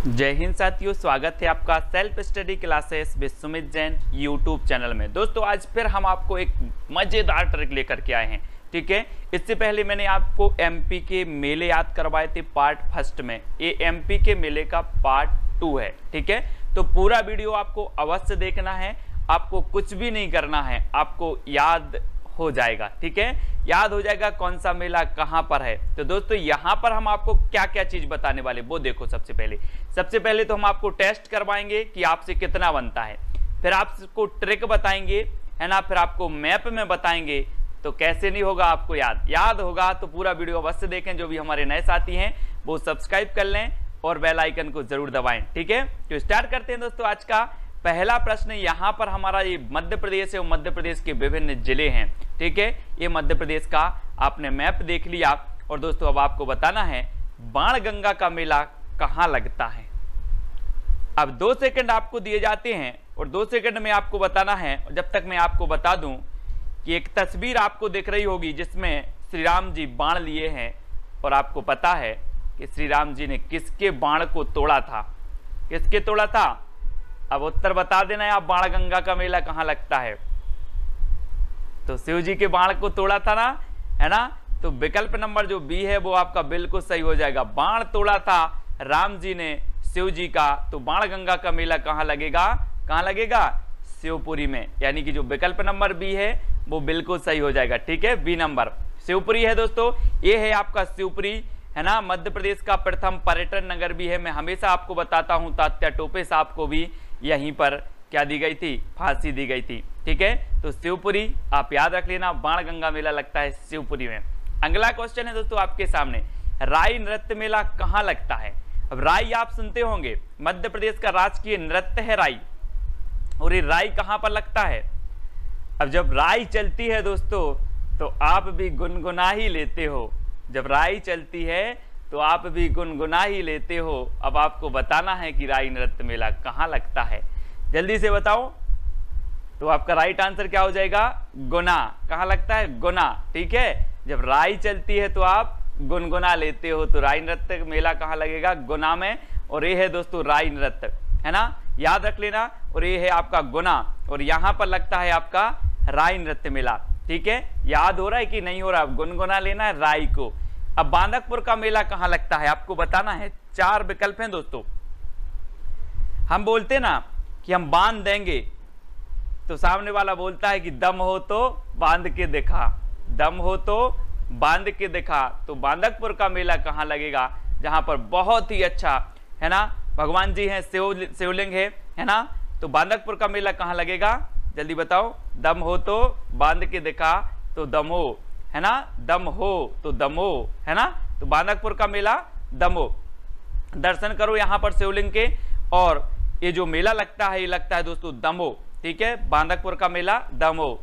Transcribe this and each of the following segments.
जय हिंद साथियों, स्वागत है आपका self study classes with Sumit Jain YouTube channel में। दोस्तों आज फिर हम आपको एक मज़ेदार ट्रिक लेकर के आए हैं। ठीक है, इससे पहले मैंने आपको एमपी के मेले याद करवाए थे पार्ट फर्स्ट में। ये एमपी के मेले का पार्ट 2 है। ठीक है, तो पूरा वीडियो आपको अवश्य देखना है, आपको कुछ भी नहीं करना है, आपको याद हो जाएगा। ठीक है, याद हो जाएगा कौन सा मेला कहां पर है। तो दोस्तों यहां पर हम आपको क्या क्या चीज बताने वाले वो देखो। सबसे पहले तो हम आपको टेस्ट करवाएंगे कि आपसे कितना बनता है, फिर आपको ट्रिक बताएंगे, है ना, फिर आपको मैप में बताएंगे। तो कैसे नहीं होगा आपको याद होगा तो पूरा वीडियो अवश्य देखें। जो भी हमारे नए साथी हैं वो सब्सक्राइब कर लें और बेल आइकन को जरूर दबाएं। ठीक है, तो स्टार्ट करते हैं दोस्तों। आज का पहला प्रश्न यहाँ पर हमारा ये मध्य प्रदेश है और मध्य प्रदेश के विभिन्न जिले हैं। ठीक है, ये मध्य प्रदेश का आपने मैप देख लिया। और दोस्तों अब आपको बताना है बाणगंगा का मेला कहाँ लगता है। अब 2 सेकंड आपको दिए जाते हैं और 2 सेकंड में आपको बताना है। जब तक मैं आपको बता दूं कि एक तस्वीर आपको दिख रही होगी जिसमें श्री राम जी बाण लिए हैं और आपको पता है कि श्री राम जी ने किसके बाण को तोड़ा था, किसके तोड़ा था। अब उत्तर बता देना है आप, बाणगंगा का मेला कहाँ लगता है। तो शिव जी के बाण को तोड़ा था ना, है ना। तो विकल्प नंबर जो बी है वो आपका बिल्कुल सही हो जाएगा। बाण तोड़ा था राम जी ने शिव जी का। तो बाणगंगा का मेला कहाँ लगेगा, कहाँ लगेगा, शिवपुरी में। यानी कि जो विकल्प नंबर बी है वो बिल्कुल सही हो जाएगा। ठीक है, बी नंबर शिवपुरी है दोस्तों। ये है आपका शिवपुरी, है ना। मध्य प्रदेश का प्रथम पर्यटन नगर भी है। मैं हमेशा आपको बताता हूं, तात्या टोपे साहब को भी यहीं पर क्या दी गई थी, फांसी दी गई थी। ठीक है, तो शिवपुरी आप याद रख लेना, बाणगंगा मेला लगता है शिवपुरी में। अगला क्वेश्चन है दोस्तों आपके सामने, राई नृत्य मेला कहाँ लगता है। अब राई आप सुनते होंगे, मध्य प्रदेश का राजकीय नृत्य है राई। और ये राई कहाँ पर लगता है। अब जब राई चलती है दोस्तों तो आप भी गुनगुना ही लेते हो। जब राई चलती है तो आप भी गुनगुना ही लेते हो। अब आपको बताना है कि राई नृत्य मेला कहाँ लगता है, जल्दी से बताओ। तो आपका राइट आंसर क्या हो जाएगा, गुना। कहाँ लगता है, गुना। ठीक है, जब राई चलती है तो आप गुनगुना लेते हो। तो राई नृत्य मेला कहाँ लगेगा, गुना में। और ये है दोस्तों राई नृत्य, है ना, याद रख लेना। और ये है आपका गुना और यहाँ पर लगता है आपका राई नृत्य मेला। ठीक है, याद हो रहा है कि नहीं हो रहा, गुनगुना लेना है राई को। अब बांदकपुर का मेला कहाँ लगता है आपको बताना है। 4 विकल्प हैं दोस्तों। हम बोलते ना कि हम बांध देंगे, तो सामने वाला बोलता है कि दम हो तो बांध के दिखा, दम हो तो बांध के दिखा। तो बांदकपुर का मेला कहाँ लगेगा, जहां पर बहुत ही अच्छा, है ना, भगवान जी हैं, शिवलिंग है ना। तो बांदकपुर का मेला कहाँ लगेगा, जल्दी बताओ। दम हो तो बांध के दिखा, तो दमो, है ना, दम हो तो दमो, है ना। तो बांदकपुर का मेला दमो। दर्शन करो यहाँ पर शिवलिंग के। और ये जो मेला लगता है ये लगता है दोस्तों दमो। ठीक है, बांदकपुर का मेला दमो,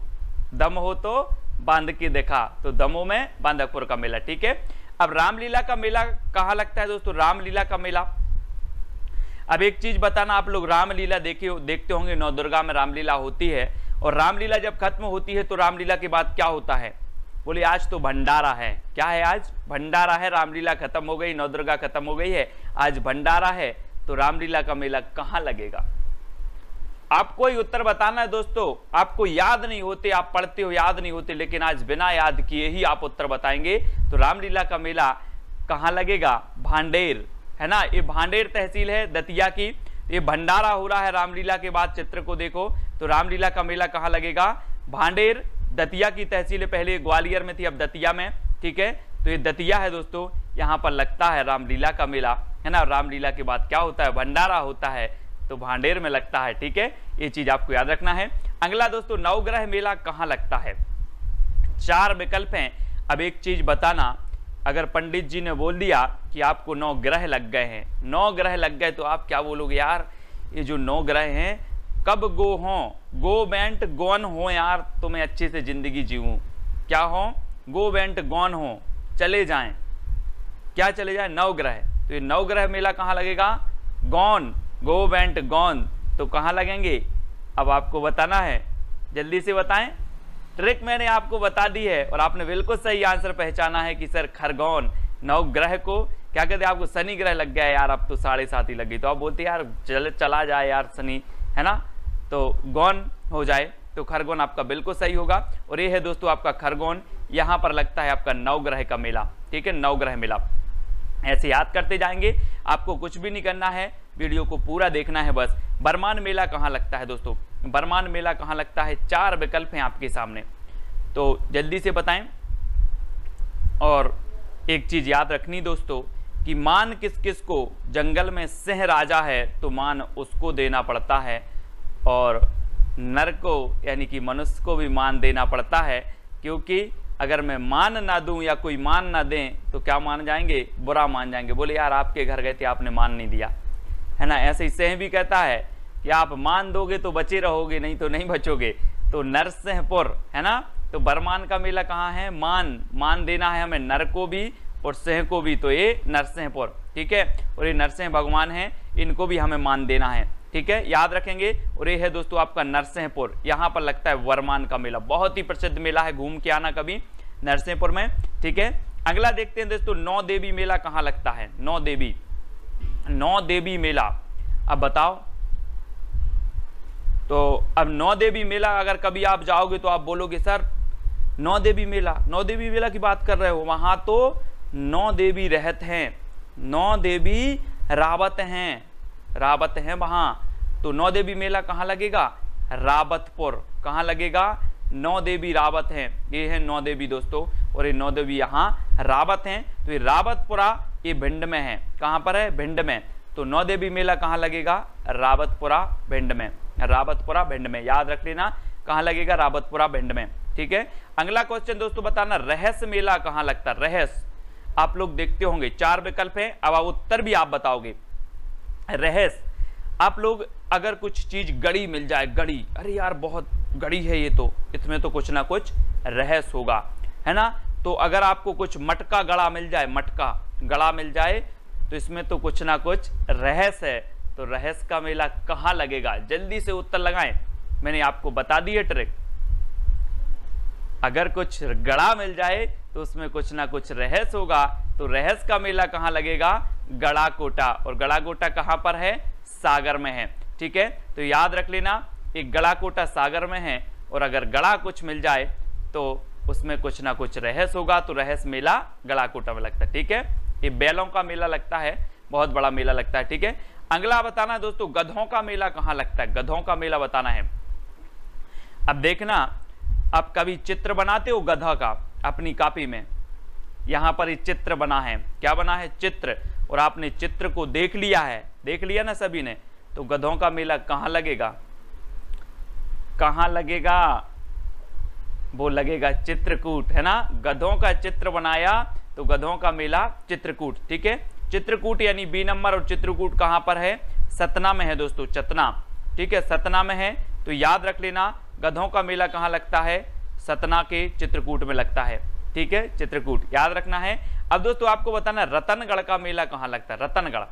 दम हो तो बांध के देखा, तो दमो में बांदकपुर का मेला। ठीक है, अब रामलीला का मेला कहाँ लगता है दोस्तों, रामलीला का मेला। अब एक चीज बताना, आप लोग रामलीला देखते होंगे, नवदुर्गा में रामलीला होती है। और रामलीला जब खत्म होती है तो रामलीला के बाद क्या होता है, बोले आज तो भंडारा है। क्या है, आज भंडारा है। रामलीला खत्म हो गई, नवदुर्गा खत्म हो गई है, आज भंडारा है। तो रामलीला का मेला कहाँ लगेगा, आपको ही उत्तर बताना है दोस्तों। आपको याद नहीं होते, आप पढ़ते हो याद नहीं होते, लेकिन आज बिना याद किए ही आप उत्तर बताएंगे। तो रामलीला का मेला कहाँ लगेगा, भांडेर, है ना। ये भांडेर तहसील है दतिया की। ये भंडारा हो रहा है रामलीला के बाद, चित्र को देखो। तो रामलीला का मेला कहाँ लगेगा, भांडेर, दतिया की तहसील। पहले ग्वालियर में थी, अब दतिया में। ठीक है, तो ये दतिया है दोस्तों, यहाँ पर लगता है रामलीला का मेला, है ना। रामलीला के बाद क्या होता है, भंडारा होता है, तो भांडेर में लगता है। ठीक है, ये चीज आपको याद रखना है। अगला दोस्तों, नवग्रह मेला कहाँ लगता है। 4 विकल्प हैं। अब एक चीज बताना, अगर पंडित जी ने बोल दिया कि आपको 9 ग्रह लग गए हैं, 9 ग्रह लग गए, तो आप क्या बोलोगे, यार ये जो 9 ग्रह हैं कब गो हों, गो बेंट गौन हो यार, तो मैं अच्छे से जिंदगी जीऊं। क्या हो, गो बेंट गौन हो, चले जाएं, क्या चले जाएं, 9 ग्रह। तो ये 9 ग्रह मेला कहाँ लगेगा, गौन, गो बेंट गौन, तो कहाँ लगेंगे। अब आपको बताना है, जल्दी से बताएं। ट्रिक मैंने आपको बता दी है और आपने बिल्कुल सही आंसर पहचाना है कि सर खरगोन, नवग्रह को क्या कहते हैं, आपको शनि ग्रह लग गया यार, अब तो 7.5 ही लग गई, तो आप बोलते यार चला जाए यार शनि, है ना, तो गौन हो जाए, तो खरगोन आपका बिल्कुल सही होगा। और ये है दोस्तों आपका खरगोन, यहाँ पर लगता है आपका नवग्रह का मेला, ठीक है, नवग्रह मेला। ऐसे याद करते जाएंगे, आपको कुछ भी नहीं करना है, वीडियो को पूरा देखना है बस। बरमान मेला कहाँ लगता है दोस्तों, बरमान मेला कहाँ लगता है, 4 विकल्प हैं आपके सामने, तो जल्दी से बताएं। और एक चीज याद रखनी दोस्तों कि मान किस किस को, जंगल में सिंह राजा है तो मान उसको देना पड़ता है, और नर को यानी कि मनुष्य को भी मान देना पड़ता है, क्योंकि अगर मैं मान ना दूं या कोई मान ना दें तो क्या मान जाएंगे, बुरा मान जाएंगे, बोले यार आपके घर गए थे आपने मान नहीं दिया, है ना। ऐसे ही सिंह भी कहता है कि आप मान दोगे तो बचे रहोगे, नहीं तो नहीं बचोगे, तो नरसिंहपुर, है ना। तो बरमान का मेला कहाँ है, मान देना है हमें नर को भी और सिंह को भी, तो ये नरसिंहपुर, ठीक है। और ये नरसिंह भगवान हैं, इनको भी हमें मान देना है, ठीक है, याद रखेंगे। और ये है दोस्तों आपका नरसिंहपुर, यहाँ पर लगता है बरमान का मेला, बहुत ही प्रसिद्ध मेला है, घूम के आना कभी नरसिंहपुर में, ठीक है। अगला देखते हैं दोस्तों, नौ देवी मेला कहाँ लगता है, नौ देवी मेला, अब बताओ। तो अब नौ देवी मेला अगर कभी आप जाओगे तो आप बोलोगे सर नौ देवी मेला की बात कर रहे हो, वहां तो 9 देवी रहत हैं, 9 देवी रावत हैं वहां, तो 9 देवी मेला कहाँ लगेगा, रावतपुर, कहाँ लगेगा, 9 देवी रावत हैं, ये है 9 देवी दोस्तों, और ये 9 देवी यहाँ रावत हैं, तो ये रावतपुरा ये भिंड में है, कहाँ पर है, भिंड में, तो 9 देवी मेला कहाँ लगेगा, रावतपुरा भिंड में, रावतपुरा भिंड में, याद रख लेना कहाँ लगेगा, रावतपुरा भिंड में, ठीक है। अगला क्वेश्चन दोस्तों बताना, रहस्य मेला कहाँ लगता है, रहस्य आप लोग देखते होंगे, 4 विकल्प हैं, अब उत्तर भी आप बताओगे। रहस्य, आप लोग अगर कुछ चीज गड़ी मिल जाए, गड़ी, अरे यार बहुत गड़ी है ये तो, इसमें तो कुछ ना कुछ रहस्य होगा, है ना। तो अगर आपको कुछ मटका गड़ा मिल जाए, मटका गड़ा मिल जाए, तो इसमें तो कुछ ना कुछ रहस्य है, तो रहस्य का मेला कहाँ लगेगा, जल्दी से उत्तर लगाएं, मैंने आपको बता दी है ट्रिक। अगर कुछ गड़ा मिल जाए तो उसमें कुछ ना कुछ रहस्य होगा, तो रहस्य का मेला कहाँ लगेगा, गड़ाकोटा, और गड़ाकोटा कहाँ पर है, सागर में है, ठीक है। तो याद रख लेना एक गड़ाकोटा सागर में है, और अगर गड़ा कुछ मिल जाए तो उसमें कुछ ना कुछ रहस्य होगा, तो रहस्य मेला गड़ाकोटा में लगता है, ठीक है। ये बैलों का मेला लगता है, बहुत बड़ा मेला लगता है, ठीक है। अगला बताना दोस्तों, गधों का मेला कहाँ लगता है, गधों का मेला बताना है। अब देखना, आप कभी चित्र बनाते हो गधा का अपनी कॉपी में, यहां पर ये चित्र बना है, क्या बना है, चित्र, और आपने चित्र को देख लिया है, देख लिया ना सभी ने, तो गधों का मेला कहां लगेगा, कहां लगेगा, वो लगेगा चित्रकूट, है ना। गधों का चित्र बनाया तो गधों का मेला चित्रकूट, ठीक है। चित्रकूट यानी बी नंबर, और चित्रकूट कहां पर है, सतना में है दोस्तों, सतना, ठीक है, सतना में है, तो याद रख लेना गधों का मेला कहाँ लगता है, सतना के चित्रकूट में लगता है, ठीक है, चित्रकूट याद रखना है। अब दोस्तों आपको बताना रतनगढ़ का मेला कहाँ लगता है, रतनगढ़,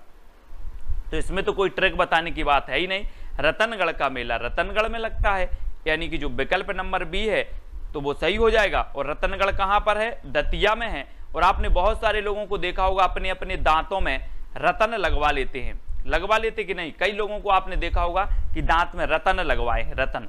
तो इसमें तो कोई ट्रिक बताने की बात है ही नहीं, रतनगढ़ का मेला रतनगढ़ में लगता है, यानी कि जो विकल्प नंबर बी है तो वो सही हो जाएगा। और रतनगढ़ कहाँ पर है, दतिया में है, और आपने बहुत सारे लोगों को देखा होगा अपने अपने दांतों में रतन लगवा लेते हैं, लगवा लेते कि नहीं, कई लोगों को आपने देखा होगा कि दांत में रतन लगवाए हैं, रतन,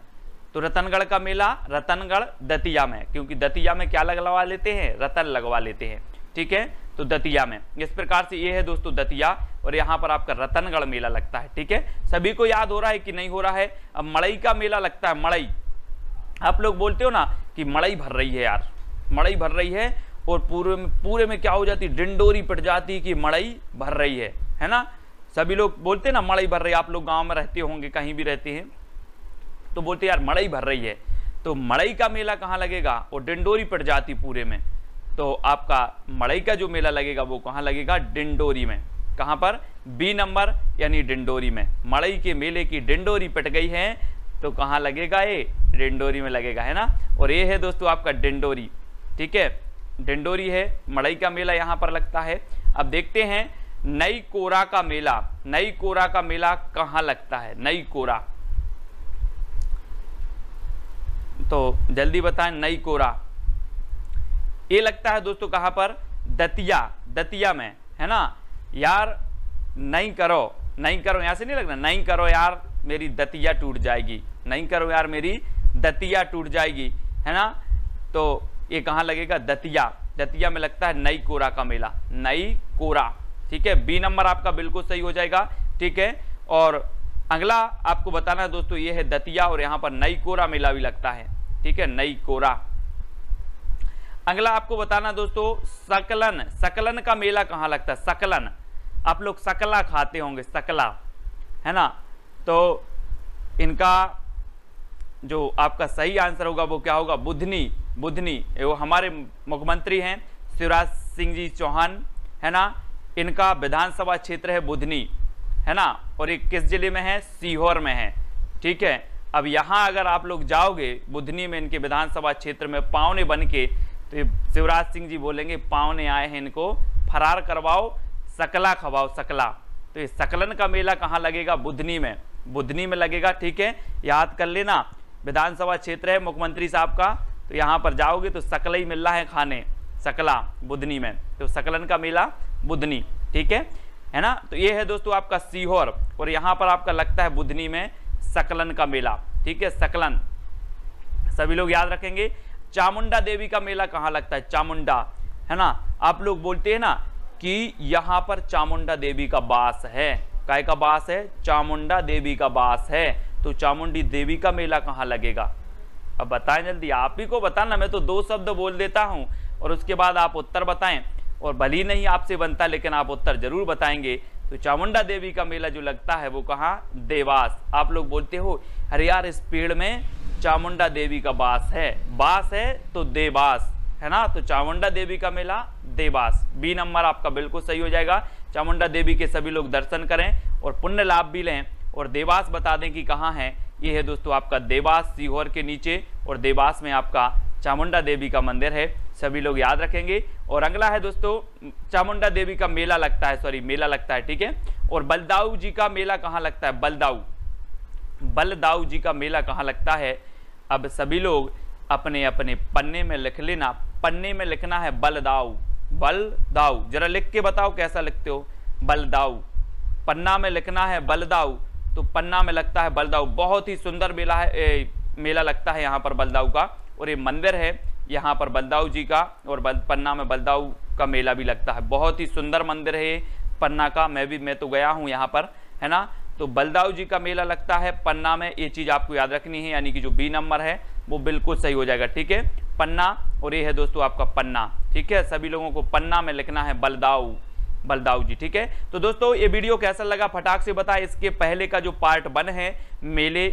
तो रतनगढ़ का मेला रतनगढ़ दतिया में, क्योंकि दतिया में क्या लगवा लेते हैं, रतन लगवा लेते हैं, ठीक है, तो दतिया में। इस प्रकार से ये है दोस्तों दतिया, और यहाँ पर आपका रतनगढ़ मेला लगता है, ठीक है। सभी को याद हो रहा है कि नहीं हो रहा है। अब मड़ई का मेला लगता है, मड़ई, आप लोग बोलते हो ना कि मड़ई भर रही है यार, मड़ई भर रही है, और पूरे में क्या हो जाती, डिंडोरी पिट जाती कि मड़ई भर रही है ना। सभी लोग बोलते हैं ना मड़ई भर रही है, आप लोग गाँव में रहते होंगे, कहीं भी रहते हैं तो बोलते यार मड़ई भर रही है, तो मड़ई का मेला कहाँ लगेगा, और डिंडोरी पड़ जाती पूरे में, तो आपका मड़ई का जो मेला लगेगा वो कहाँ लगेगा, डिंडोरी में, कहाँ पर, बी नंबर यानी डिंडोरी में, मड़ई के मेले की डिंडोरी पिट गई है तो कहाँ लगेगा, ये डिंडोरी में लगेगा, है ना। और ये है दोस्तों आपका डिंडोरी, ठीक है, डिंडोरी है, मड़ई का मेला यहाँ पर लगता है। अब देखते हैं नई कोरा का मेला, नई कोरा का मेला कहाँ लगता है, नई कोरा, तो जल्दी बताएं, नई कोरा ये लगता है दोस्तों कहां पर, दतिया, दतिया में, है ना यार, नहीं करो, नहीं करो, यहां से नहीं लगना, नहीं करो यार मेरी दतिया टूट जाएगी, नहीं करो यार मेरी दतिया टूट जाएगी, है ना। तो ये कहाँ लगेगा, दतिया, दतिया में लगता है नई कोरा का मेला, नई कोरा, ठीक है। बी नंबर आपका बिल्कुल सही हो जाएगा, ठीक है। और अगला आपको बताना है दोस्तों, ये है दतिया और यहाँ पर नई कोरा मेला भी लगता है, ठीक है, नई कोरा। अगला आपको बताना दोस्तों, सकलन, सकलन का मेला कहाँ लगता है, सकलन, आप लोग सकला खाते होंगे, सकला, है ना। तो इनका जो आपका सही आंसर होगा वो क्या होगा, बुधनी, बुधनी, वो हमारे मुख्यमंत्री हैं शिवराज सिंह जी चौहान, है ना, इनका विधानसभा क्षेत्र है बुधनी, है ना, और ये किस जिले में है, सीहोर में है, ठीक है। अब यहाँ अगर आप लोग जाओगे बुधनी में इनके विधानसभा क्षेत्र में पावने बन के, तो ये शिवराज सिंह जी बोलेंगे पावने आए हैं, इनको फरार करवाओ, सकला खवाओ, सकला। तो ये सकलन का मेला कहाँ लगेगा, बुधनी में, बुधनी में लगेगा, ठीक है, याद कर लेना। विधानसभा क्षेत्र है मुख्यमंत्री साहब का, तो यहाँ पर जाओगे तो सकला ही मिल रहा है खाने, सकला, बुधनी में, तो सकलन का मेला बुधनी, ठीक है ना। तो ये है दोस्तों आपका सीहोर, और यहाँ पर आपका लगता है बुधनी में सकलन का मेला, ठीक है, सकलन, सभी लोग याद रखेंगे। चामुंडा देवी का मेला कहाँ लगता है, चामुंडा, है ना, आप लोग बोलते हैं ना कि यहाँ पर चामुंडा देवी का वास है, काय का वास है, चामुंडा देवी का वास है, तो चामुंडी देवी का मेला कहाँ लगेगा, अब बताएं जल्दी, आप ही को बताना, मैं तो दो शब्द बोल देता हूं और उसके बाद आप उत्तर बताएं, और भली नहीं आपसे बनता लेकिन आप उत्तर जरूर बताएंगे। तो चामुंडा देवी का मेला जो लगता है वो कहाँ, देवास। आप लोग बोलते हो अरे यार इस पेड़ में चामुंडा देवी का वास है तो देवास, है ना, तो चामुंडा देवी का मेला देवास, बी नंबर आपका बिल्कुल सही हो जाएगा। चामुंडा देवी के सभी लोग दर्शन करें और पुण्य लाभ भी लें, और देवास बता दें कि कहाँ है, ये है दोस्तों आपका देवास, सीहोर के नीचे, और देवास में आपका चामुंडा देवी का मंदिर है, सभी लोग याद रखेंगे। और अगला है दोस्तों, चामुंडा देवी का मेला लगता है, सॉरी मेला लगता है, ठीक है। और बलदाऊ जी का मेला कहाँ लगता है, बलदाऊ, बलदाऊ जी का मेला कहाँ लगता है। अब सभी लोग अपने अपने पन्ने में लिख लेना, पन्ने में लिखना है बलदाऊ, बलदाऊ, जरा लिख के बताओ कैसा लिखते हो, बलदाऊ, पन्ना में लिखना है बलदाऊ, तो पन्ना में लगता है बलदाऊ, बहुत ही सुंदर मेला है, मेला लगता है यहाँ पर बलदाऊ का, और ये मंदिर है यहाँ पर बलदाऊ जी का, और पन्ना में बलदाऊ का मेला भी लगता है, बहुत ही सुंदर मंदिर है पन्ना का, मैं तो गया हूँ यहाँ पर, है ना। तो बलदाऊ जी का मेला लगता है पन्ना में, ये चीज़ आपको याद रखनी है, यानी कि जो बी नंबर है वो बिल्कुल सही हो जाएगा, ठीक है, पन्ना, और ये है दोस्तों आपका पन्ना, ठीक है, सभी लोगों को पन्ना में लिखना है बलदाऊ, बलदाऊ जी, ठीक है। तो दोस्तों ये वीडियो कैसा लगा फटाक से बताएं। इसके पहले का जो पार्ट 1 है मेले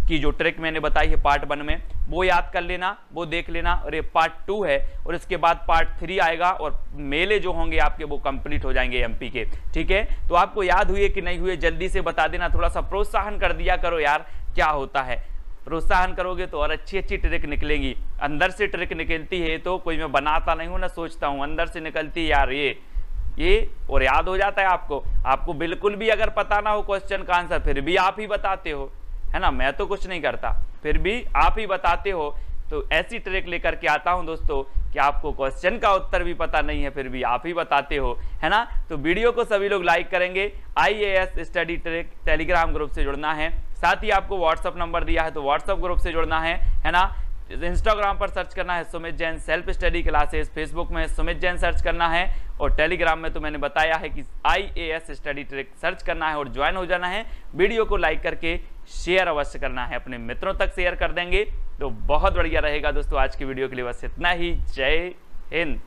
की जो ट्रिक मैंने बताई है पार्ट 1 में, वो याद कर लेना, वो देख लेना, और ये पार्ट 2 है, और इसके बाद पार्ट 3 आएगा, और मेले जो होंगे आपके वो कंप्लीट हो जाएंगे एमपी के, ठीक है। तो आपको याद हुए कि नहीं हुए जल्दी से बता देना, थोड़ा सा प्रोत्साहन कर दिया करो यार, क्या होता है, प्रोत्साहन करोगे तो और अच्छी अच्छी ट्रिक निकलेंगी, अंदर से ट्रिक निकलती है, तो कोई मैं बनाता नहीं हूँ ना, सोचता हूँ, अंदर से निकलती है यार ये और याद हो जाता है आपको बिल्कुल भी अगर पता ना हो क्वेश्चन का आंसर, फिर भी आप ही बताते हो, है ना, मैं तो कुछ नहीं करता, फिर भी आप ही बताते हो। तो ऐसी ट्रिक लेकर के आता हूं दोस्तों कि आपको क्वेश्चन का उत्तर भी पता नहीं है, फिर भी आप ही बताते हो, है ना। तो वीडियो को सभी लोग लाइक करेंगे। IAS study trick Telegram group से जुड़ना है, साथ ही आपको व्हाट्सअप नंबर दिया है तो व्हाट्सअप ग्रुप से जुड़ना है ना। इंस्टाग्राम पर सर्च करना है Sumit Jain self study classes, Facebook में सुमित जैन सर्च करना है, और टेलीग्राम में तो मैंने बताया है कि IAS स्टडी ट्रिक सर्च करना है और ज्वाइन हो जाना है। वीडियो को लाइक करके शेयर अवश्य करना है, अपने मित्रों तक शेयर कर देंगे तो बहुत बढ़िया रहेगा दोस्तों। आज की वीडियो के लिए बस इतना ही, जय हिंद।